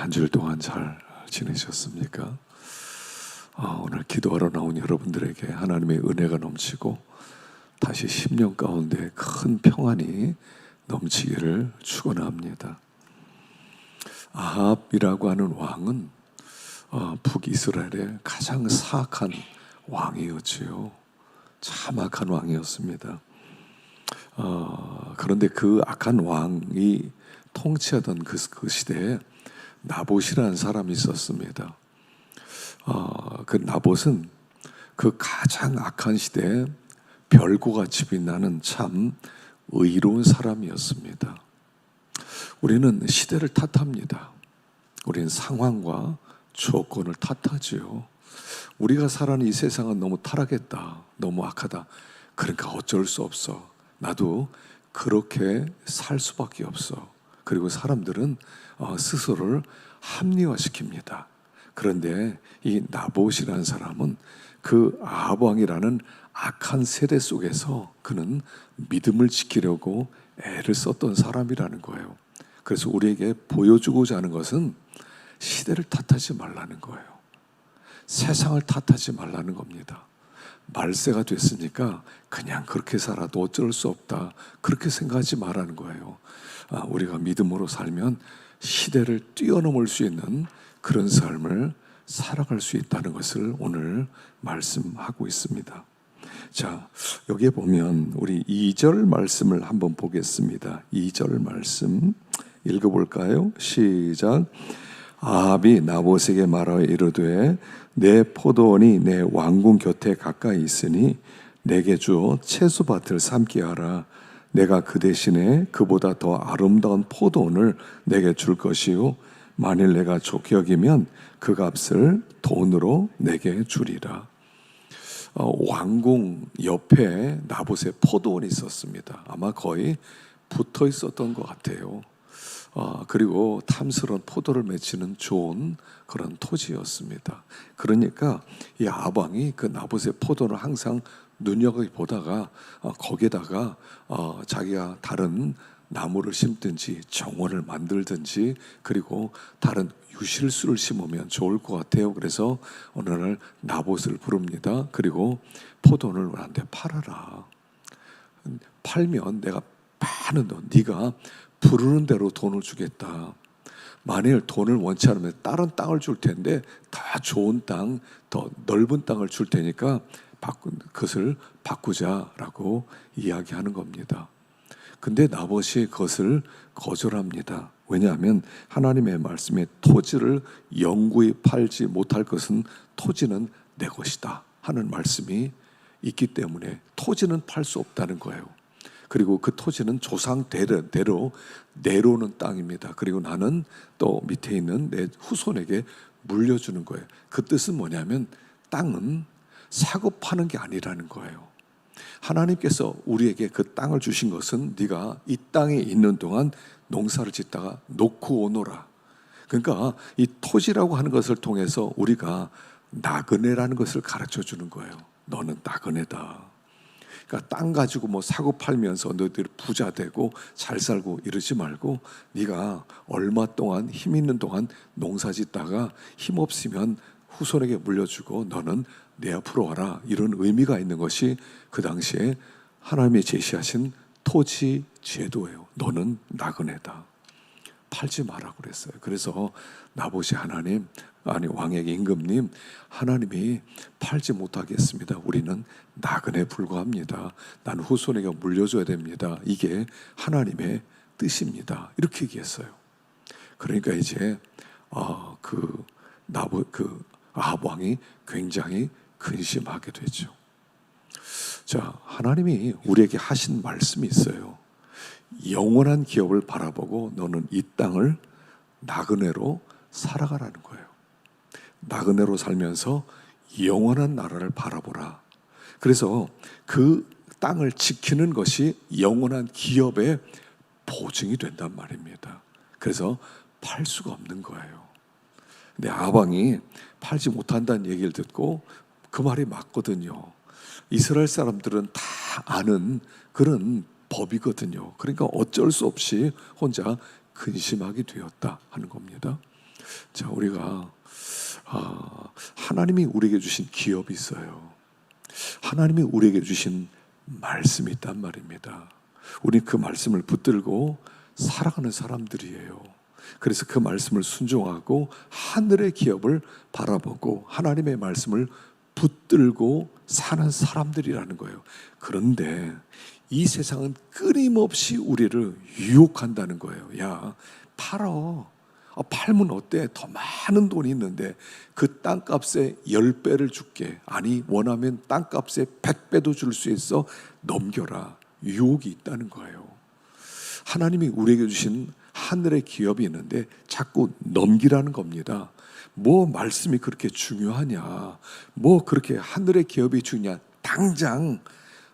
한 주일 동안 잘 지내셨습니까? 오늘 기도하러 나온 여러분들에게 하나님의 은혜가 넘치고 다시 10년 가운데 큰 평안이 넘치기를 축원합니다. 아합이라고 하는 왕은 북이스라엘의 가장 사악한 왕이었지요. 참 악한 왕이었습니다. 그런데 그 악한 왕이 통치하던 그 시대에 나봇이라는 사람이 있었습니다. 그 나봇은 그 가장 악한 시대에 별고같이 빛나는 참 의로운 사람이었습니다. 우리는 시대를 탓합니다. 우리는 상황과 조건을 탓하지요. 우리가 살아가는 이 세상은 너무 타락했다, 너무 악하다. 그러니까 어쩔 수 없어. 나도 그렇게 살 수밖에 없어. 그리고 사람들은 스스로를 합리화시킵니다. 그런데 이 나봇이라는 사람은 그 아합 왕이라는 악한 세대 속에서 그는 믿음을 지키려고 애를 썼던 사람이라는 거예요. 그래서 우리에게 보여주고자 하는 것은 시대를 탓하지 말라는 거예요. 세상을 탓하지 말라는 겁니다. 말세가 됐으니까 그냥 그렇게 살아도 어쩔 수 없다, 그렇게 생각하지 말라는 거예요. 우리가 믿음으로 살면 시대를 뛰어넘을 수 있는 그런 삶을 살아갈 수 있다는 것을 오늘 말씀하고 있습니다. 자, 여기에 보면 우리 2절 말씀을 한번 보겠습니다. 2절 말씀 읽어볼까요? 시작. 아합이 나봇에게 말하여 이르되 내 포도원이 내 왕궁 곁에 가까이 있으니 내게 주어 채소밭을 삼게 하라. 내가 그 대신에 그보다 더 아름다운 포도원을 내게 줄 것이요 만일 내가 좋게 여기면 그 값을 돈으로 내게 주리라. 왕궁 옆에 나봇의 포도원이 있었습니다. 아마 거의 붙어 있었던 것 같아요. 그리고 탐스러운 포도를 맺히는 좋은 그런 토지였습니다. 그러니까 이 아합 왕이 그 나봇의 포도를 항상 눈여겨보다가 거기에다가 자기가 다른 나무를 심든지 정원을 만들든지 그리고 다른 유실수를 심으면 좋을 것 같아요. 그래서 어느 날 나봇을 부릅니다. 그리고 포도원을 나한테 팔아라. 팔면 내가 많은 돈, 네가 부르는 대로 돈을 주겠다. 만일 돈을 원치 않으면 다른 땅을 줄 텐데 더 좋은 땅, 더 넓은 땅을 줄 테니까 그것을 바꾸자라고 이야기하는 겁니다. 근데 나봇이 그것을 거절합니다. 왜냐하면 하나님의 말씀에 토지를 영구히 팔지 못할 것은 토지는 내 것이다 하는 말씀이 있기 때문에 토지는 팔 수 없다는 거예요. 그리고 그 토지는 조상 대로 내려오는 땅입니다. 그리고 나는 또 밑에 있는 내 후손에게 물려주는 거예요. 그 뜻은 뭐냐면 땅은 사고 파는 게 아니라는 거예요. 하나님께서 우리에게 그 땅을 주신 것은 네가 이 땅에 있는 동안 농사를 짓다가 놓고 오너라. 그러니까 이 토지라고 하는 것을 통해서 우리가 나그네라는 것을 가르쳐 주는 거예요. 너는 나그네다. 그러니까 땅 가지고 뭐 사고 팔면서 너희들이 부자 되고 잘 살고 이러지 말고 네가 얼마 동안 힘 있는 동안 농사 짓다가 힘 없으면 후손에게 물려주고 너는 내 앞으로 와라. 이런 의미가 있는 것이 그 당시에 하나님이 제시하신 토지 제도예요. 너는 나그네다. 팔지 마라 그랬어요. 그래서 나봇이 왕에게 임금님, 하나님이 팔지 못하겠습니다. 우리는 나그네 불과합니다. 난 후손에게 물려줘야 됩니다. 이게 하나님의 뜻입니다. 이렇게 얘기했어요. 그러니까 이제 아합 왕이 굉장히 근심하게 되죠. 자, 하나님이 우리에게 하신 말씀이 있어요. 영원한 기업을 바라보고 너는 이 땅을 나그네로 살아가라는 거예요. 나그네로 살면서 영원한 나라를 바라보라. 그래서 그 땅을 지키는 것이 영원한 기업의 보증이 된단 말입니다. 그래서 팔 수가 없는 거예요. 근데 아합 왕이 팔지 못한다는 얘기를 듣고 그 말이 맞거든요. 이스라엘 사람들은 다 아는 그런 법이거든요. 그러니까 어쩔 수 없이 혼자 근심하게 되었다 하는 겁니다. 자, 우리가 하나님이 우리에게 주신 기업이 있어요. 하나님이 우리에게 주신 말씀이 있단 말입니다. 우리 그 말씀을 붙들고 살아가는 사람들이에요. 그래서 그 말씀을 순종하고 하늘의 기업을 바라보고 하나님의 말씀을 붙들고 사는 사람들이라는 거예요. 그런데 이 세상은 끊임없이 우리를 유혹한다는 거예요. 야, 팔어. 팔면 어때? 더 많은 돈이 있는데 그 땅값의 10배를 줄게. 아니, 원하면 땅값의 100배도 줄 수 있어. 넘겨라. 유혹이 있다는 거예요. 하나님이 우리에게 주신 하늘의 기업이 있는데 자꾸 넘기라는 겁니다. 뭐 말씀이 그렇게 중요하냐? 뭐 그렇게 하늘의 기업이 중요냐? 당장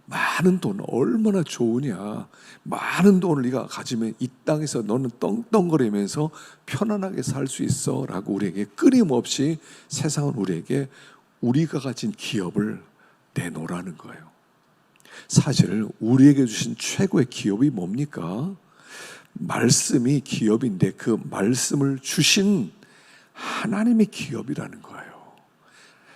많은 돈 얼마나 좋으냐? 많은 돈을 네가 가지면 이 땅에서 너는 떵떵거리면서 편안하게 살 수 있어 라고 우리에게 끊임없이 세상은 우리에게 우리가 가진 기업을 내놓으라는 거예요. 사실 우리에게 주신 최고의 기업이 뭡니까? 말씀이 기업인데 그 말씀을 주신 하나님의 기업이라는 거예요.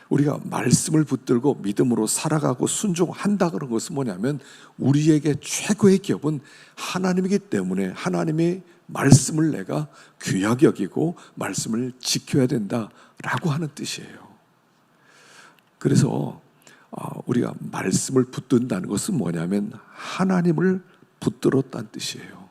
우리가 말씀을 붙들고 믿음으로 살아가고 순종한다 그런 것은 뭐냐면 우리에게 최고의 기업은 하나님이기 때문에 하나님의 말씀을 내가 귀하게 여기고 말씀을 지켜야 된다라고 하는 뜻이에요. 그래서 우리가 말씀을 붙든다는 것은 뭐냐면 하나님을 붙들었다는 뜻이에요.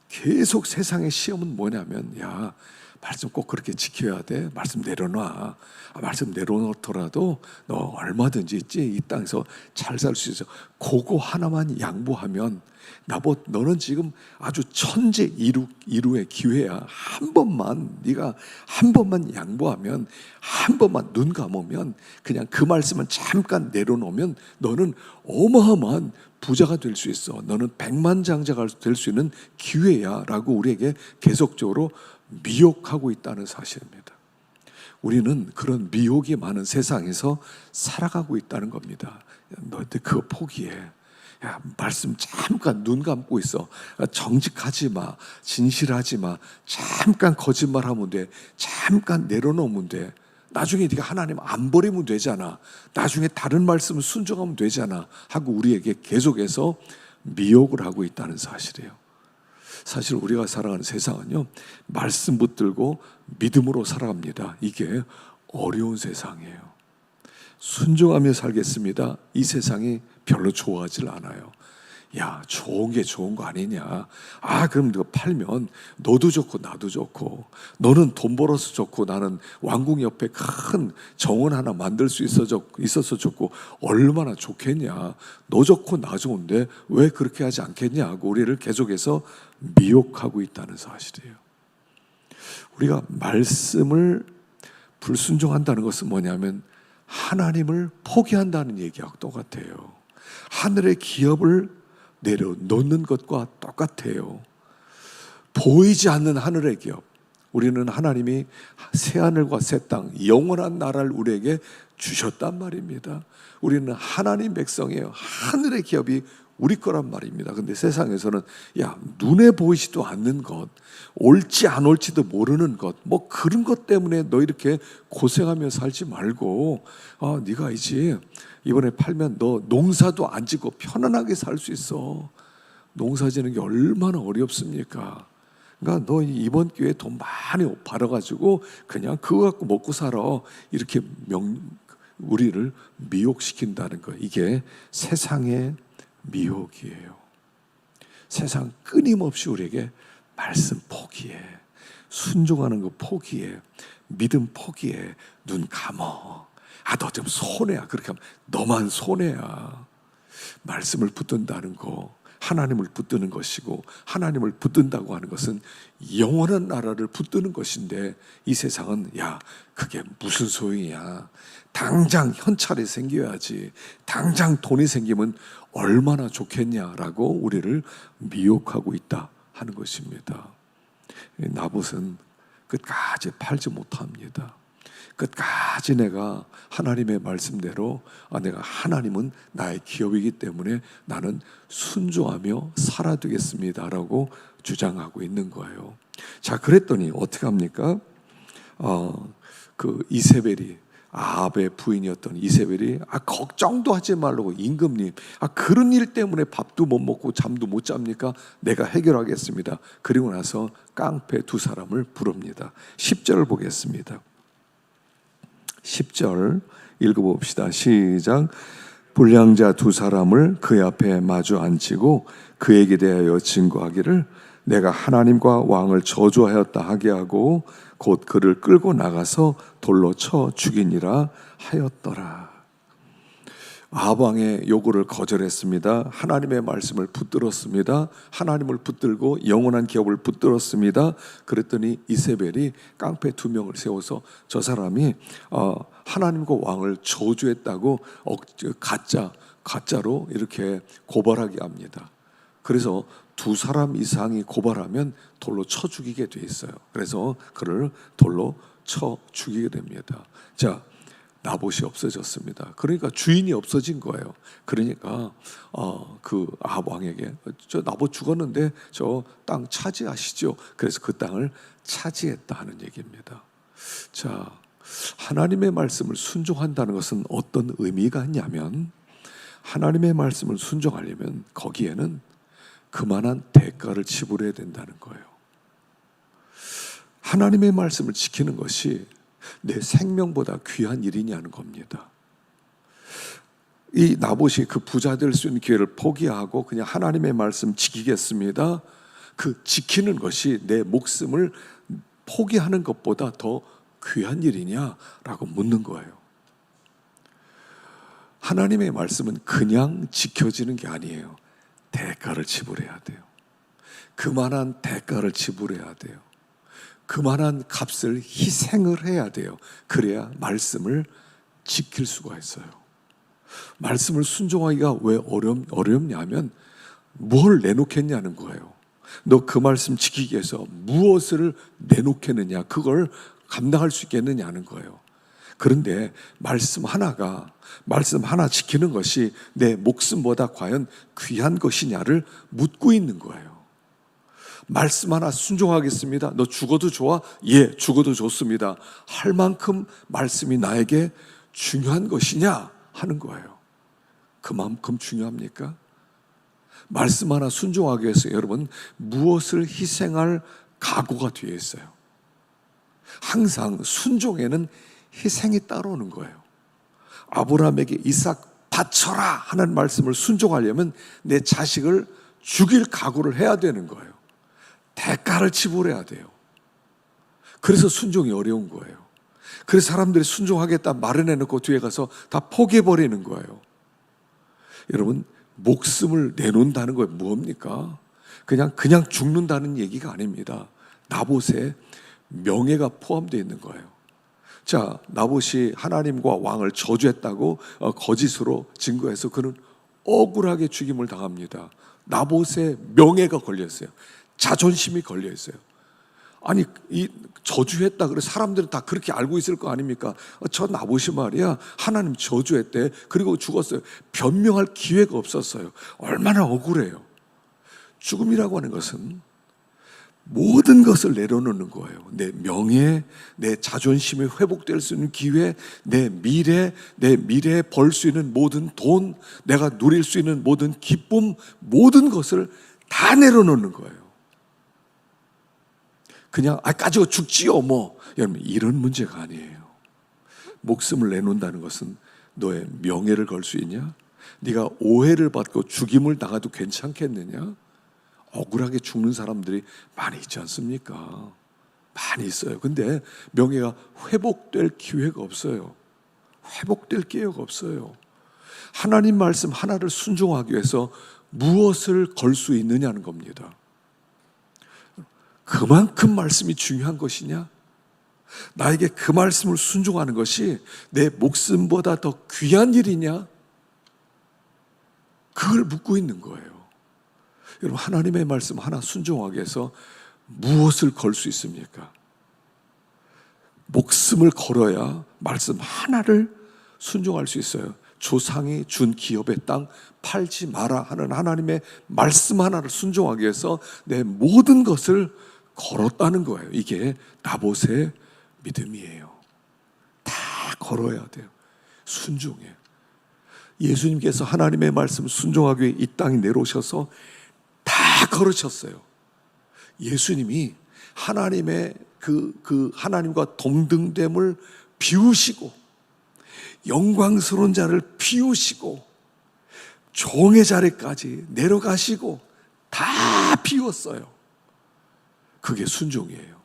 계속 세상의 시험은 뭐냐면 야, 말씀 꼭 그렇게 지켜야 돼. 말씀 내려놔. 말씀 내려놓더라도 너 얼마든지 있지 이 땅에서 잘 살 수 있어. 그거 하나만 양보하면 너는 지금 아주 천재 이루의 기회야. 한 번만 네가 한 번만 양보하면 한 번만 눈 감으면 그냥 그 말씀은 잠깐 내려놓으면 너는 어마어마한 부자가 될 수 있어. 너는 백만장자가 될 수 있는 기회야 라고 우리에게 계속적으로 미혹하고 있다는 사실입니다. 우리는 그런 미혹이 많은 세상에서 살아가고 있다는 겁니다. 너희들 그거 포기해. 야, 말씀 잠깐 눈 감고 있어. 정직하지 마. 진실하지 마. 잠깐 거짓말하면 돼. 잠깐 내려놓으면 돼. 나중에 네가 하나님 안 버리면 되잖아. 나중에 다른 말씀을 순종하면 되잖아 하고 우리에게 계속해서 미혹을 하고 있다는 사실이에요. 사실 우리가 살아가는 세상은요, 말씀 붙들고 믿음으로 살아갑니다. 이게 어려운 세상이에요. 순종하며 살겠습니다. 이 세상이 별로 좋아하질 않아요. 야, 좋은 게 좋은 거 아니냐? 그럼 너 팔면 너도 좋고 나도 좋고, 너는 돈 벌어서 좋고 나는 왕궁 옆에 큰 정원 하나 만들 수 있어서 좋고 얼마나 좋겠냐? 너 좋고 나 좋은데 왜 그렇게 하지 않겠냐? 하고 우리를 계속해서 미혹하고 있다는 사실이에요. 우리가 말씀을 불순종한다는 것은 뭐냐면 하나님을 포기한다는 얘기하고 똑같아요. 하늘의 기업을 내려놓는 것과 똑같아요. 보이지 않는 하늘의 기업. 우리는 하나님이 새하늘과 새 땅, 영원한 나라를 우리에게 주셨단 말입니다. 우리는 하나님 백성이에요. 하늘의 기업이 우리 거란 말입니다. 근데 세상에서는 눈에 보이지도 않는 것, 옳지 안 옳지도 모르는 것, 뭐 그런 것 때문에 너 이렇게 고생하며 살지 말고 네가 이번에 팔면 너 농사도 안 짓고 편안하게 살 수 있어. 농사 지는 게 얼마나 어렵습니까? 그러니까 너 이번 기회에 돈 많이 벌어가지고 그냥 그거 갖고 먹고 살아. 이렇게 우리를 미혹시킨다는 거. 이게 세상의 미혹이에요. 세상 끊임없이 우리에게 말씀 포기해, 순종하는 거 포기해, 믿음 포기해, 눈 감어. 너 좀 손해야. 그렇게 하면 너만 손해야. 말씀을 붙든다는 거, 하나님을 붙드는 것이고, 하나님을 붙든다고 하는 것은 영원한 나라를 붙드는 것인데, 이 세상은 그게 무슨 소용이야. 당장 현찰이 생겨야지. 당장 돈이 생기면 얼마나 좋겠냐라고 우리를 미혹하고 있다 하는 것입니다. 나봇은 끝까지 팔지 못합니다. 끝까지 내가 하나님의 말씀대로 내가 하나님은 나의 기업이기 때문에 나는 순종하며 살아야 되겠습니다라고 주장하고 있는 거예요. 자, 그랬더니 어떻게 합니까? 그 이세벨이, 아합의 부인이었던 이세벨이 걱정도 하지 말라고, 임금님 그런 일 때문에 밥도 못 먹고 잠도 못 잡니까? 내가 해결하겠습니다. 그리고 나서 깡패 두 사람을 부릅니다. 10절을 보겠습니다. 10절 읽어봅시다. 시작. 불량자 두 사람을 그 앞에 마주 앉히고 그에게 대하여 증거하기를 내가 하나님과 왕을 저주하였다 하게 하고 곧 그를 끌고 나가서 돌로 쳐 죽이니라 하였더라. 아합 왕의 요구를 거절했습니다. 하나님의 말씀을 붙들었습니다. 하나님을 붙들고 영원한 기업을 붙들었습니다. 그랬더니 이세벨이 깡패 두 명을 세워서 저 사람이 하나님과 왕을 저주했다고 가짜로 이렇게 고발하게 합니다. 그래서 두 사람 이상이 고발하면 돌로 쳐 죽이게 돼 있어요. 그래서 그를 돌로 쳐 죽이게 됩니다. 자, 나봇이 없어졌습니다. 그러니까 주인이 없어진 거예요. 그러니까 그 아합 왕에게 저 나봇 죽었는데 저 땅 차지하시죠. 그래서 그 땅을 차지했다 하는 얘기입니다. 자, 하나님의 말씀을 순종한다는 것은 어떤 의미가 있냐면, 하나님의 말씀을 순종하려면 거기에는 그만한 대가를 지불해야 된다는 거예요. 하나님의 말씀을 지키는 것이 내 생명보다 귀한 일이냐는 겁니다. 이 나봇이 그 부자 될 수 있는 기회를 포기하고 그냥 하나님의 말씀 지키겠습니다. 그 지키는 것이 내 목숨을 포기하는 것보다 더 귀한 일이냐라고 묻는 거예요. 하나님의 말씀은 그냥 지켜지는 게 아니에요. 대가를 지불해야 돼요. 그만한 대가를 지불해야 돼요. 그만한 값을 희생을 해야 돼요. 그래야 말씀을 지킬 수가 있어요. 말씀을 순종하기가 왜 어렵냐면 뭘 내놓겠냐는 거예요. 너 그 말씀 지키기 위해서 무엇을 내놓겠느냐, 그걸 감당할 수 있겠느냐는 거예요. 그런데 말씀 하나 지키는 것이 내 목숨보다 과연 귀한 것이냐를 묻고 있는 거예요. 말씀 하나 순종하겠습니다. 너 죽어도 좋아? 예, 죽어도 좋습니다. 할 만큼 말씀이 나에게 중요한 것이냐 하는 거예요. 그만큼 중요합니까? 말씀 하나 순종하기 위해서 여러분 무엇을 희생할 각오가 뒤에 있어요. 항상 순종에는 희생이 따라오는 거예요. 아브라함에게 이삭 바쳐라 하는 말씀을 순종하려면 내 자식을 죽일 각오를 해야 되는 거예요. 대가를 지불해야 돼요. 그래서 순종이 어려운 거예요. 그래서 사람들이 순종하겠다 말을 해놓고 뒤에 가서 다 포기해버리는 거예요. 여러분, 목숨을 내놓는다는 건 뭡니까? 그냥 죽는다는 얘기가 아닙니다. 나봇의 명예가 포함되어 있는 거예요. 자, 나봇이 하나님과 왕을 저주했다고 거짓으로 증거해서 그는 억울하게 죽임을 당합니다. 나봇의 명예가 걸렸어요. 자존심이 걸려 있어요. 아니, 이 저주했다 그래 사람들은 다 그렇게 알고 있을 거 아닙니까? 저 나봇이 말이야 하나님 저주했대. 그리고 죽었어요. 변명할 기회가 없었어요. 얼마나 억울해요. 죽음이라고 하는 것은 모든 것을 내려놓는 거예요. 내 명예, 내 자존심이 회복될 수 있는 기회, 내 미래에 벌 수 있는 모든 돈, 내가 누릴 수 있는 모든 기쁨, 모든 것을 다 내려놓는 거예요. 그냥 가지고 죽지요 뭐. 여러분, 이런 문제가 아니에요. 목숨을 내놓는다는 것은 너의 명예를 걸 수 있냐? 네가 오해를 받고 죽임을 당해도 괜찮겠느냐? 억울하게 죽는 사람들이 많이 있지 않습니까? 많이 있어요. 근데 명예가 회복될 기회가 없어요. 회복될 기회가 없어요. 하나님 말씀 하나를 순종하기 위해서 무엇을 걸 수 있느냐는 겁니다. 그만큼 말씀이 중요한 것이냐? 나에게 그 말씀을 순종하는 것이 내 목숨보다 더 귀한 일이냐? 그걸 묻고 있는 거예요. 여러분, 하나님의 말씀 하나 순종하기 위해서 무엇을 걸 수 있습니까? 목숨을 걸어야 말씀 하나를 순종할 수 있어요. 조상이 준 기업의 땅 팔지 마라 하는 하나님의 말씀 하나를 순종하기 위해서 내 모든 것을 걸었다는 거예요. 이게 나봇의 믿음이에요. 다 걸어야 돼요. 순종해. 예수님께서 하나님의 말씀 순종하기 위해 이 땅에 내려오셔서 다 걸으셨어요. 예수님이 하나님의 하나님과 동등됨을 비우시고 영광스러운 자를 비우시고 종의 자리까지 내려가시고 다 비웠어요. 그게 순종이에요.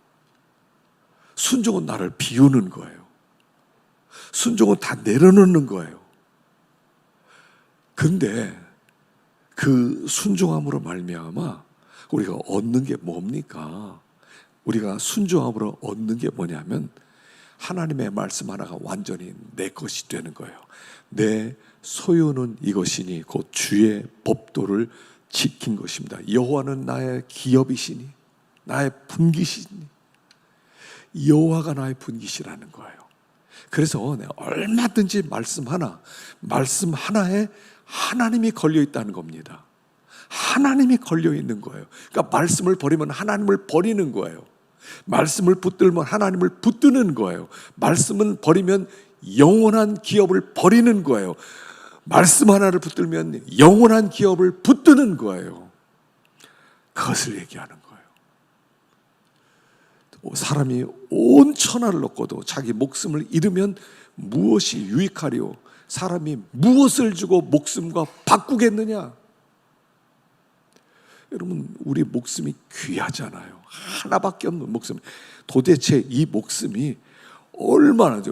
순종은 나를 비우는 거예요. 순종은 다 내려놓는 거예요. 근데 그 순종함으로 말미암아 우리가 얻는 게 뭡니까? 우리가 순종함으로 얻는 게 뭐냐면 하나님의 말씀 하나가 완전히 내 것이 되는 거예요. 내 소유는 이것이니 곧 주의 법도를 지킨 것입니다. 여호와는 나의 기업이시니 나의 분깃이니 여호와가 나의 분깃이라는 거예요. 그래서 내가 얼마든지 말씀 하나에 하나님이 걸려 있다는 겁니다. 하나님이 걸려 있는 거예요. 그러니까 말씀을 버리면 하나님을 버리는 거예요. 말씀을 붙들면 하나님을 붙드는 거예요. 말씀을 버리면 영원한 기업을 버리는 거예요. 말씀 하나를 붙들면 영원한 기업을 붙드는 거예요. 그것을 얘기하는 거예요. 사람이 온 천하를 얻고도 자기 목숨을 잃으면 무엇이 유익하리요? 사람이 무엇을 주고 목숨과 바꾸겠느냐? 여러분, 우리 목숨이 귀하잖아요. 하나밖에 없는 목숨. 도대체 이 목숨이 얼마나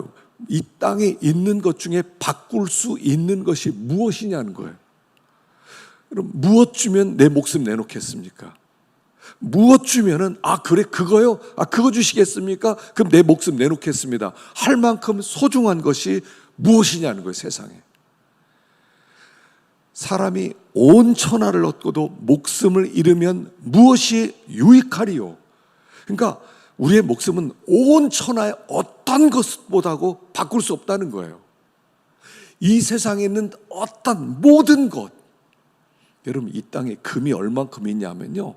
이 땅에 있는 것 중에 바꿀 수 있는 것이 무엇이냐는 거예요. 그럼 무엇 주면 내 목숨 내놓겠습니까? 무엇 주면은 그래 그거요? 그거 주시겠습니까? 그럼 내 목숨 내놓겠습니다. 할 만큼 소중한 것이 무엇이냐는 거예요, 세상에. 사람이 온 천하를 얻고도 목숨을 잃으면 무엇이 유익하리요? 그러니까 우리의 목숨은 온 천하의 어떤 것보다도 바꿀 수 없다는 거예요. 이 세상에 있는 어떤 모든 것. 여러분, 이 땅에 금이 얼만큼 있냐면요,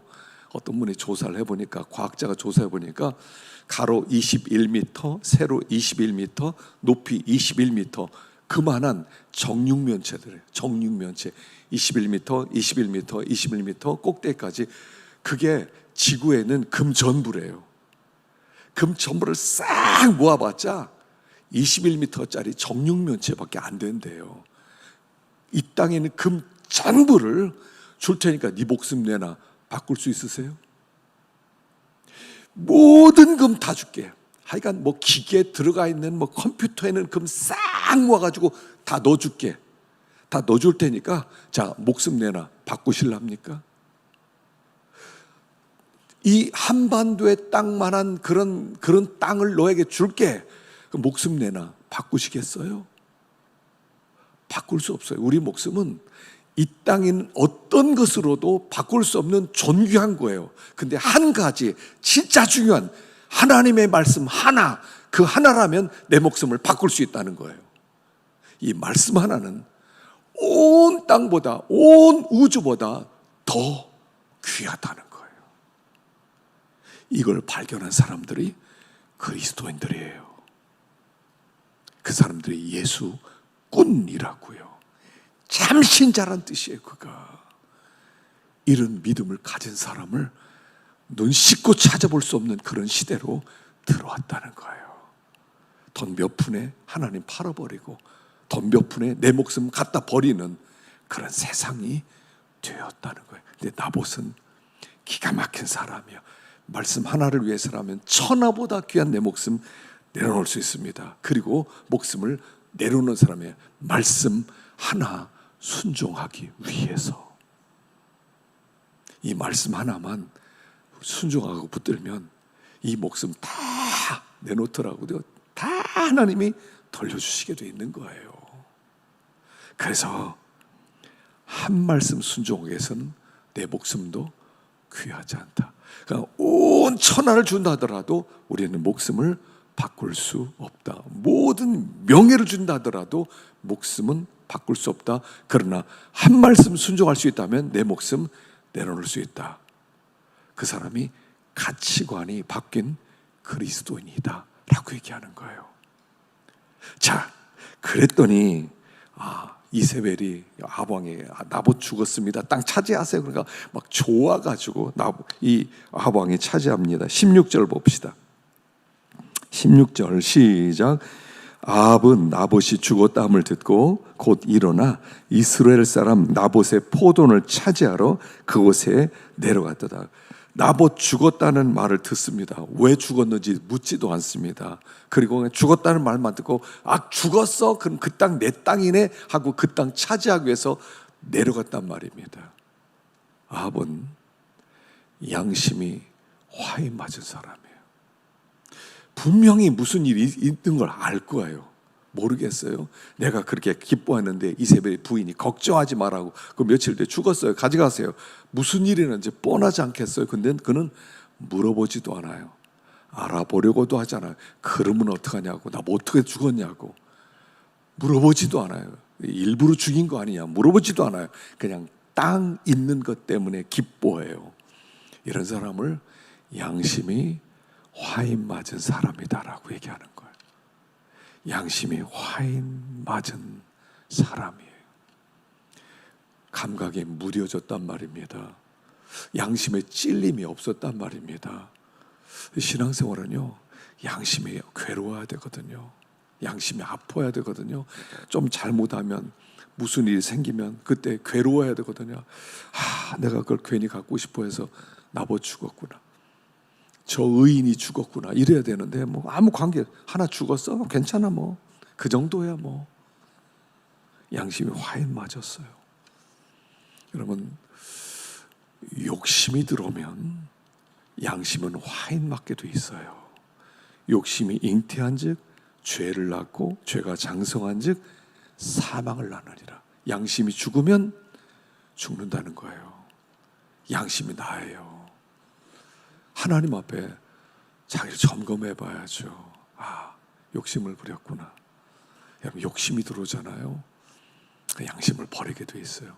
어떤 분이 조사를 해보니까, 과학자가 조사해보니까 가로 21m, 세로 21m, 높이 21m 그만한 정육면체들이에요. 정육면체 21m, 21m, 21m 꼭대기까지. 그게 지구에는 금 전부래요. 금 전부를 싹 모아봤자 21m짜리 정육면체밖에 안 된대요. 이 땅에는 금 전부를 줄 테니까 네 목숨 내놔. 바꿀 수 있으세요? 모든 금 다 줄게. 하여간 기계에 들어가 있는 컴퓨터에는 금 싹 모아가지고 다 넣어줄게. 다 넣어줄 테니까 자, 목숨 내놔. 바꾸실랍니까? 이 한반도에 땅만한 그런 땅을 너에게 줄게. 목숨 내놔. 바꾸시겠어요? 바꿀 수 없어요. 우리 목숨은 이 땅인 어떤 것으로도 바꿀 수 없는 존귀한 거예요. 근데 한 가지 진짜 중요한 하나님의 말씀 하나, 그 하나라면 내 목숨을 바꿀 수 있다는 거예요. 이 말씀 하나는 온 땅보다, 온 우주보다 더 귀하다는 거예요. 이걸 발견한 사람들이 그리스도인들이에요. 그 사람들이 예수꾼이라고요. 참 신자란 뜻이에요. 그가 이런 믿음을 가진 사람을 눈 씻고 찾아볼 수 없는 그런 시대로 들어왔다는 거예요. 돈 몇 푼에 하나님 팔아버리고 돈 몇 푼에 내 목숨 갖다 버리는 그런 세상이 되었다는 거예요. 근데 나봇은 기가 막힌 사람이에요. 말씀 하나를 위해서라면 천하보다 귀한 내 목숨 내려놓을 수 있습니다. 그리고 목숨을 내려놓는 사람의 말씀 하나 순종하기 위해서. 이 말씀 하나만 순종하고 붙들면 이 목숨 다 내놓더라고요. 다 하나님이 돌려주시게 돼 있는 거예요. 그래서 한 말씀 순종하기 위해서는 내 목숨도 귀하지 않다. 그러니까 온 천하를 준다 하더라도 우리는 목숨을 바꿀 수 없다. 모든 명예를 준다 하더라도 목숨은 바꿀 수 없다. 그러나 한 말씀 순종할 수 있다면 내 목숨 내려놓을 수 있다. 그 사람이 가치관이 바뀐 그리스도인이다 라고 얘기하는 거예요. 자, 그랬더니 이세벨이 아방이 나봇 죽었습니다, 땅 차지하세요. 그러니까 막 좋아가지고 이 아방이 차지합니다. 16절 봅시다. 16절 시작. 아합은 나봇이 죽었다함을 듣고 곧 일어나 이스라엘 사람 나봇의 포도원을 차지하러 그곳에 내려갔더라. 나봇 죽었다는 말을 듣습니다. 왜 죽었는지 묻지도 않습니다. 그리고 그냥 죽었다는 말만 듣고 죽었어? 그럼 그 땅 내 땅이네 하고 그 땅 차지하기 위해서 내려갔단 말입니다. 아합은 양심이 화인 맞은 사람이에요. 분명히 무슨 일이 있는 걸 알 거예요. 모르겠어요. 내가 그렇게 기뻐했는데 이세벨 부인이 걱정하지 말라고 그 며칠 뒤에 죽었어요. 가져가세요. 무슨 일이 있는지 뻔하지 않겠어요? 근데 그는 물어보지도 않아요. 알아보려고도 하잖아요. 그러면 어떡하냐고, 나 뭐 어떻게 죽었냐고 물어보지도 않아요. 일부러 죽인 거 아니냐 물어보지도 않아요. 그냥 땅 있는 것 때문에 기뻐해요. 이런 사람을 양심이 화인 맞은 사람이다라고 얘기하는 거예요. 양심이 화인 맞은 사람이에요. 감각이 무뎌졌단 말입니다. 양심에 찔림이 없었단 말입니다. 신앙생활은요, 양심이 괴로워야 되거든요. 양심이 아파야 되거든요. 좀 잘못하면, 무슨 일이 생기면 그때 괴로워야 되거든요. 내가 그걸 괜히 갖고 싶어 해서 나봇 죽었구나, 저 의인이 죽었구나 이래야 되는데 뭐 아무 관계, 하나 죽었어? 괜찮아, 뭐 그 정도야. 뭐 양심이 화인 맞았어요. 여러분, 욕심이 들어오면 양심은 화인 맞게 돼 있어요. 욕심이 잉태한 즉 죄를 낳고 죄가 장성한 즉 사망을 낳으리라. 양심이 죽으면 죽는다는 거예요. 양심이 나예요. 하나님 앞에 자기를 점검해 봐야죠. 욕심을 부렸구나. 여러분, 욕심이 들어오잖아요. 그 양심을 버리게 돼 있어요.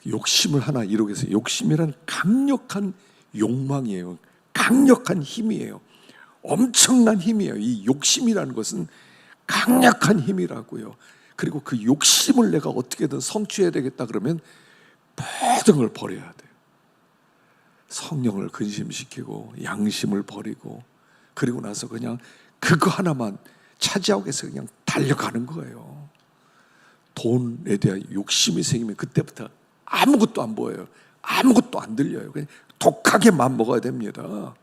욕심을 하나 이루기 위해서, 욕심이란 강력한 욕망이에요. 강력한 힘이에요. 엄청난 힘이에요. 이 욕심이라는 것은 강력한 힘이라고요. 그리고 그 욕심을 내가 어떻게든 성취해야 되겠다 그러면 모든 걸 버려야 돼요. 성령을 근심시키고 양심을 버리고, 그리고 나서 그냥 그거 하나만 차지하기 위해서 그냥 달려가는 거예요. 돈에 대한 욕심이 생기면 그때부터 아무것도 안 보여요. 아무것도 안 들려요. 그냥 독하게만 먹어야 됩니다.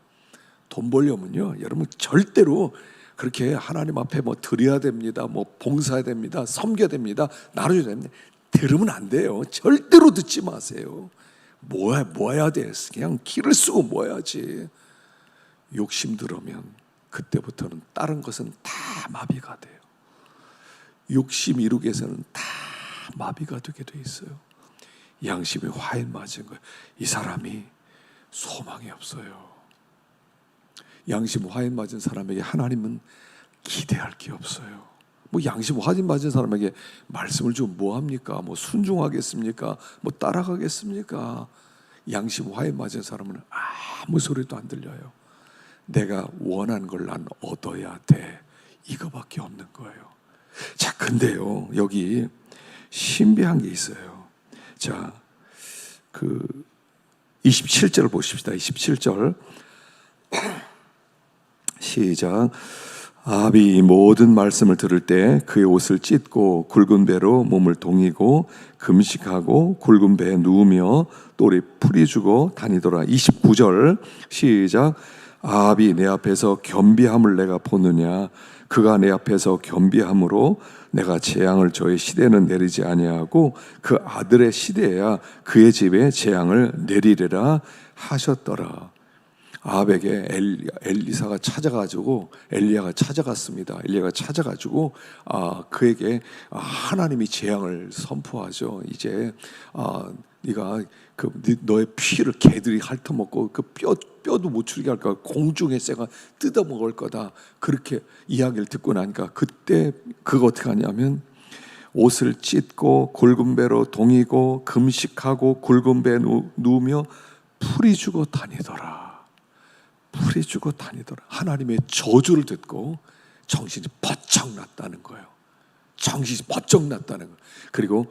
돈 벌려면요, 여러분 절대로 그렇게 하나님 앞에 뭐 드려야 됩니다, 뭐 봉사해야 됩니다, 섬겨야 됩니다, 나눠줘야 됩니다, 들으면 안 돼요. 절대로 듣지 마세요. 모아야 돼. 그냥 기를 쓰고 모아야지. 욕심 들으면 그때부터는 다른 것은 다 마비가 돼요. 욕심 이루기 위해서는 다 마비가 되게 돼 있어요. 양심이 화인 맞은 거예요. 이 사람이 소망이 없어요. 양심 화인 맞은 사람에게 하나님은 기대할 게 없어요. 뭐 양심 화인 맞은 사람에게 말씀을 좀 뭐합니까? 뭐 순종하겠습니까? 뭐 따라가겠습니까? 양심 화인 맞은 사람은 아무 소리도 안 들려요. 내가 원하는 걸 난 얻어야 돼, 이거밖에 없는 거예요. 자, 근데요, 여기 신비한 게 있어요. 자, 그 27절 보십시다. 27절 시작. 아합이 모든 말씀을 들을 때 그의 옷을 찢고 굵은 배로 몸을 동이고 금식하고 굵은 배에 누우며 똘이 풀이 주고 다니더라. 29절 시작. 아합이 내 앞에서 겸비함을 내가 보느냐? 그가 내 앞에서 겸비함으로 내가 재앙을 저의 시대는 내리지 아니하고 그 아들의 시대에야 그의 집에 재앙을 내리리라 하셨더라. 아합에게 엘리사가 찾아가지고, 엘리야가 찾아갔습니다. 엘리야가 찾아가지고 그에게 하나님이 재앙을 선포하죠. 이제 네가 너의 피를 개들이 핥아먹고 그 뼈도 못 추리게 할 거야. 공중의 새가 뜯어먹을 거다. 그렇게 이야기를 듣고 나니까 그때 그거 어떻게 하냐면, 옷을 찢고 굵은 배로 동이고 금식하고 굵은 배에 누우며 풀이 주고 다니더라. 부스러지고 다니더라. 하나님의 저주를 듣고 정신이 번쩍 났다는 거예요. 정신이 번쩍 났다는 거예요. 그리고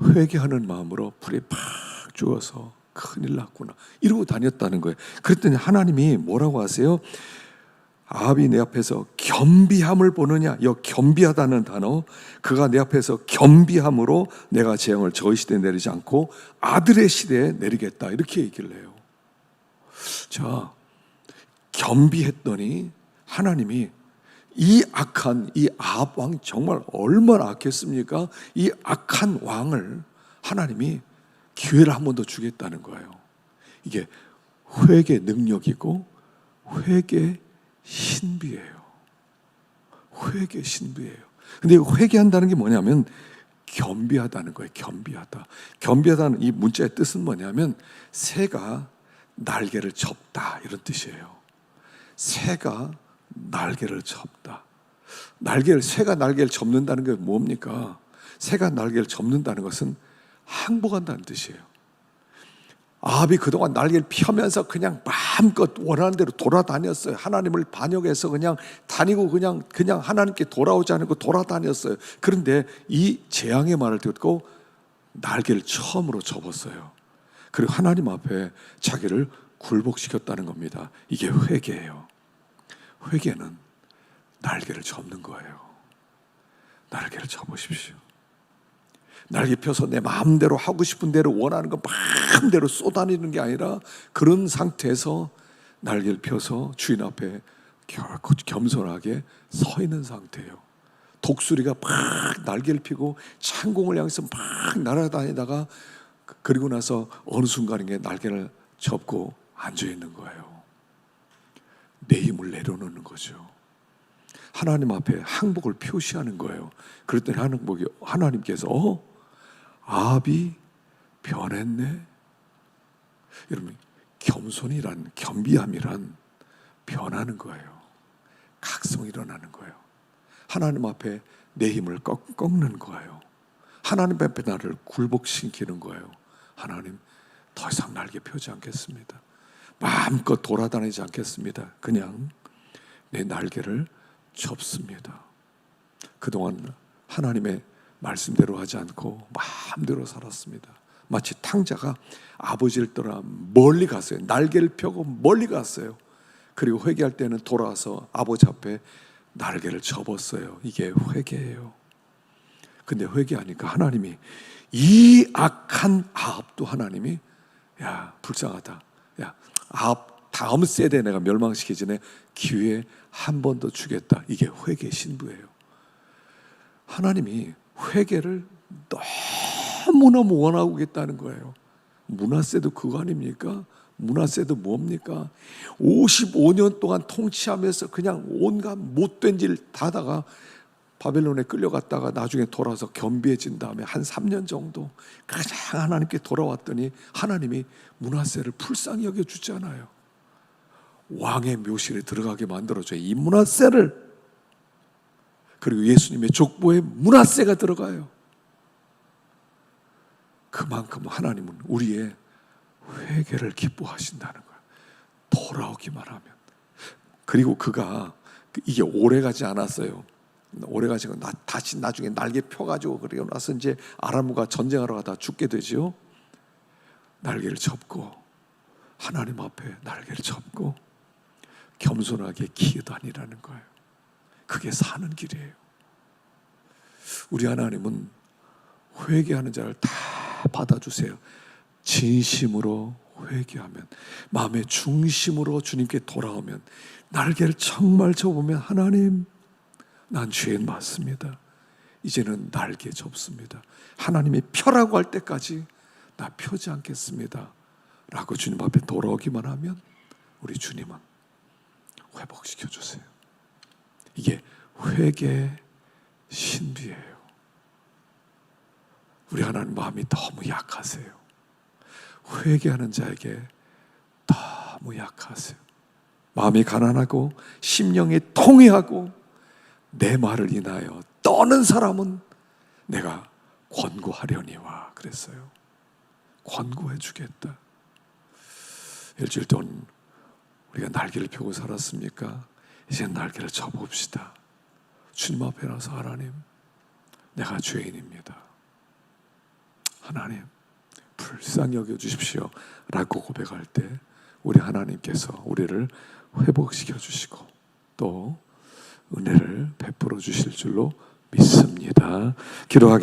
회개하는 마음으로 불에 팍 주어서 큰일 났구나 이러고 다녔다는 거예요. 그랬더니 하나님이 뭐라고 하세요? 아합이 내 앞에서 겸비함을 보느냐. 이 겸비하다는 단어, 그가 내 앞에서 겸비함으로 내가 재앙을 저의 시대에 내리지 않고 아들의 시대에 내리겠다 이렇게 얘기를 해요. 자, 겸비했더니 하나님이 이 악한 이 아합 왕 정말 얼마나 악했습니까? 이 악한 왕을 하나님이 기회를 한 번 더 주겠다는 거예요. 이게 회개 능력이고 회개 신비예요. 회개 신비예요. 근데 회개한다는 게 뭐냐면 겸비하다는 거예요. 겸비하다. 겸비하다는 이 문자의 뜻은 뭐냐면 새가 날개를 접다 이런 뜻이에요. 새가 날개를 접다. 새가 날개를 접는다는 게 뭡니까? 새가 날개를 접는다는 것은 항복한다는 뜻이에요. 아합이 그동안 날개를 펴면서 그냥 마음껏 원하는 대로 돌아다녔어요. 하나님을 반역해서 그냥 다니고 그냥 하나님께 돌아오지 않고 돌아다녔어요. 그런데 이 재앙의 말을 듣고 날개를 처음으로 접었어요. 그리고 하나님 앞에 자기를 굴복시켰다는 겁니다. 이게 회개예요. 회개는 날개를 접는 거예요. 날개를 접으십시오. 날개 펴서 내 마음대로 하고 싶은 대로 원하는 거 마음대로 쏟아내는 게 아니라 그런 상태에서 날개를 펴서 주인 앞에 겸손하게 서 있는 상태예요. 독수리가 막 날개를 펴고 창공을 향해서 막 날아다니다가 그리고 나서 어느 순간에 날개를 접고 앉아 있는 거예요. 내 힘을 내려놓는 거죠. 하나님 앞에 항복을 표시하는 거예요. 그랬더니 하나님께서 아합이 변했네. 여러분, 겸손이란, 겸비함이란 변하는 거예요. 각성이 일어나는 거예요. 하나님 앞에 내 힘을 꺾는 거예요. 하나님 앞에 나를 굴복시키는 거예요. 하나님, 더 이상 날개 펴지 않겠습니다. 마음껏 돌아다니지 않겠습니다. 그냥 내 날개를 접습니다. 그동안 하나님의 말씀대로 하지 않고 마음대로 살았습니다. 마치 탕자가 아버지를 떠나 멀리 갔어요. 날개를 펴고 멀리 갔어요. 그리고 회개할 때는 돌아와서 아버지 앞에 날개를 접었어요. 이게 회개예요. 근데 회개하니까 하나님이 이 악한 아합도 하나님이 야 불쌍하다. 야 아합 다음 세대 내가 멸망시키기 전에 기회 한 번 더 주겠다. 이게 회개 신부예요. 하나님이 회개를 너무너무 원하고 있다는 거예요. 므낫세도 그거 아닙니까? 므낫세도 뭡니까? 55년 동안 통치하면서 그냥 온갖 못된 질 다 하다가 바벨론에 끌려갔다가 나중에 돌아와서 겸비해진 다음에 한 3년 정도 가장 하나님께 돌아왔더니 하나님이 므낫세를 불쌍히 여겨주잖아요. 왕의 묘실에 들어가게 만들어줘요. 이 므낫세를. 그리고 예수님의 족보에 므낫세가 들어가요. 그만큼 하나님은 우리의 회개를 기뻐하신다는 거예요. 돌아오기만 하면. 그리고 그가 이게 오래가지 않았어요. 오래가지고 다시 나중에 날개 펴가지고 그리고 나서 이제 아람과 전쟁하러 가다 죽게 되죠. 날개를 접고 하나님 앞에 날개를 접고 겸손하게 기어다니라는 거예요. 그게 사는 길이에요. 우리 하나님은 회개하는 자를 다 받아주세요. 진심으로 회개하면, 마음의 중심으로 주님께 돌아오면, 날개를 정말 접으면 하나님, 난 죄인 맞습니다. 이제는 날개 접습니다. 하나님이 펴라고 할 때까지 나 펴지 않겠습니다 라고 주님 앞에 돌아오기만 하면 우리 주님은 회복시켜 주세요. 이게 회개 신비예요. 우리 하나님 마음이 너무 약하세요. 회개하는 자에게 너무 약하세요. 마음이 가난하고 심령이 통회하고 내 말을 인하여 떠는 사람은 내가 권고하려니와 그랬어요. 권고해 주겠다. 일주일 동안 우리가 날개를 펴고 살았습니까? 이제 날개를 접읍시다. 주님 앞에 나서 하나님, 내가 죄인입니다. 하나님, 불쌍히 여겨 주십시오 라고 고백할 때 우리 하나님께서 우리를 회복시켜 주시고 또 은혜를 베풀어 주실 줄로 믿습니다. 기도하겠습니다.